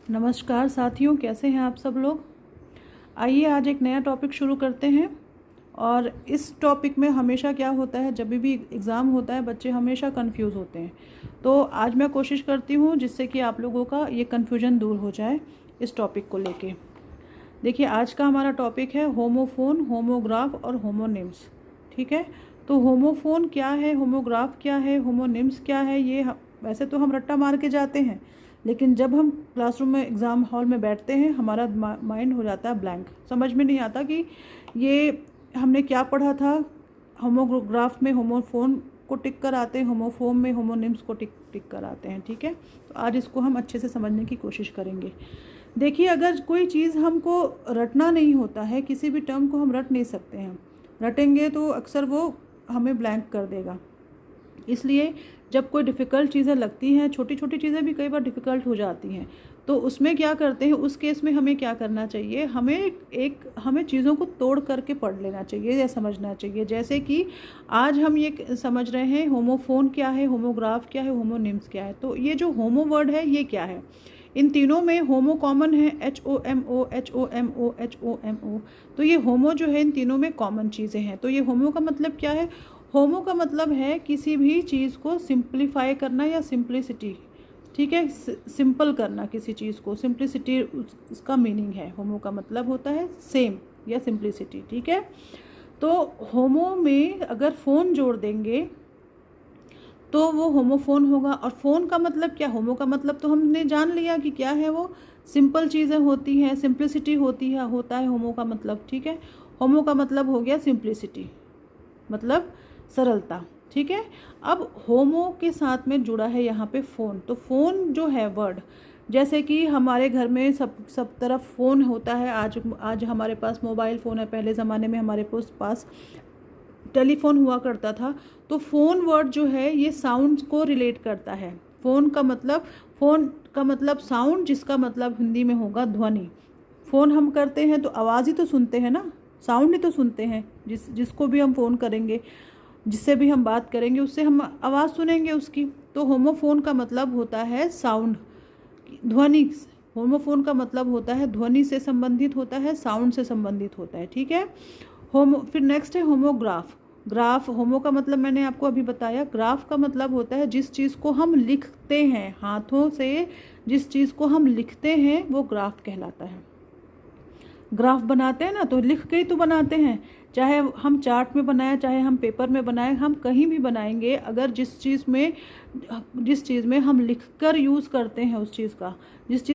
नमस्कार साथियों, कैसे हैं आप सब लोग। आइए आज एक नया टॉपिक शुरू करते हैं। और इस टॉपिक में हमेशा क्या होता है, जब भी एग्ज़ाम होता है बच्चे हमेशा कंफ्यूज होते हैं। तो आज मैं कोशिश करती हूँ जिससे कि आप लोगों का ये कन्फ्यूजन दूर हो जाए इस टॉपिक को लेके। देखिए, आज का हमारा टॉपिक है होमोफोन, होमोग्राफ और होमोनिम्स। ठीक है, तो होमोफोन क्या है, होमोग्राफ क्या है, होमोनिम्स क्या है, ये वैसे तो हम रट्टा मार के जाते हैं, लेकिन जब हम क्लासरूम में एग्ज़ाम हॉल में बैठते हैं हमारा माइंड हो जाता है ब्लैंक। समझ में नहीं आता कि ये हमने क्या पढ़ा था। होमोग्राफ में होमोफोन को टिक कर आते हैं, होमोफोन में होमोनिम्स को टिक कर आते हैं। ठीक है, तो आज इसको हम अच्छे से समझने की कोशिश करेंगे। देखिए, अगर कोई चीज़ हमको रटना नहीं होता है, किसी भी टर्म को हम रट नहीं सकते हैं, रटेंगे तो अक्सर वो हमें ब्लैंक कर देगा। इसलिए जब कोई डिफ़िकल्ट चीज़ें लगती हैं, छोटी छोटी चीज़ें भी कई बार डिफ़िकल्ट हो जाती हैं, तो उसमें क्या करते हैं, उस केस में हमें क्या करना चाहिए, हमें चीज़ों को तोड़ करके पढ़ लेना चाहिए या समझना चाहिए। जैसे कि आज हम ये समझ रहे हैं होमोफोन क्या है, होमोग्राफ क्या है, होमोनिम्स क्या है। तो ये जो होमो वर्ड है ये क्या है, इन तीनों में होमो कॉमन है, HOMO HOMO HOMO। तो ये होमो जो है इन तीनों में कॉमन चीज़ें हैं। तो ये होमो का मतलब क्या है, होमो का मतलब है किसी भी चीज़ को सिंप्लीफाई करना या सिंप्लिसिटी। ठीक है, सिंपल करना किसी चीज़ को, सिंप्लिसिटी उसका मीनिंग है। होमो का मतलब होता है सेम या सिंप्लिसिटी। ठीक है, तो होमो में अगर फ़ोन जोड़ देंगे तो वो होमोफोन होगा। और फ़ोन का मतलब क्या, होमो का मतलब तो हमने जान लिया कि क्या है, वो सिंपल चीज़ें होती हैं, सिंप्लिसिटी होती है, होता है होमो का मतलब। ठीक है, होमो का मतलब हो गया सिंप्लिसिटी, मतलब सरलता। ठीक है, अब होमो के साथ में जुड़ा है यहाँ पे फ़ोन। तो फ़ोन जो है वर्ड, जैसे कि हमारे घर में सब तरफ फ़ोन होता है। आज हमारे पास मोबाइल फ़ोन है, पहले ज़माने में हमारे पास टेलीफोन हुआ करता था। तो फ़ोन वर्ड जो है ये साउंड को रिलेट करता है। फ़ोन का मतलब साउंड, जिसका मतलब हिंदी में होगा ध्वनि। फ़ोन हम करते हैं तो आवाज़ ही तो सुनते हैं ना, साउंड ही तो सुनते हैं। जिसको भी हम फ़ोन करेंगे, जिससे भी हम बात करेंगे, उससे हम आवाज़ सुनेंगे उसकी। तो होमोफोन का मतलब होता है साउंड, ध्वनि। होमोफोन का मतलब होता है ध्वनि से संबंधित होता है, साउंड से संबंधित होता है। ठीक है, फिर नेक्स्ट है होमोग्राफ। ग्राफ, होमो का मतलब मैंने आपको अभी बताया, ग्राफ का मतलब होता है जिस चीज़ को हम लिखते हैं हाथों से, जिस चीज़ को हम लिखते हैं वो ग्राफ कहलाता है। ग्राफ बनाते हैं ना, तो लिख के ही तो बनाते हैं, चाहे हम चार्ट में बनाएं, चाहे हम पेपर में बनाएं, हम कहीं भी बनाएंगे। अगर जिस चीज़ में हम लिख कर यूज़ करते हैं उस चीज़ का, जिस चीज़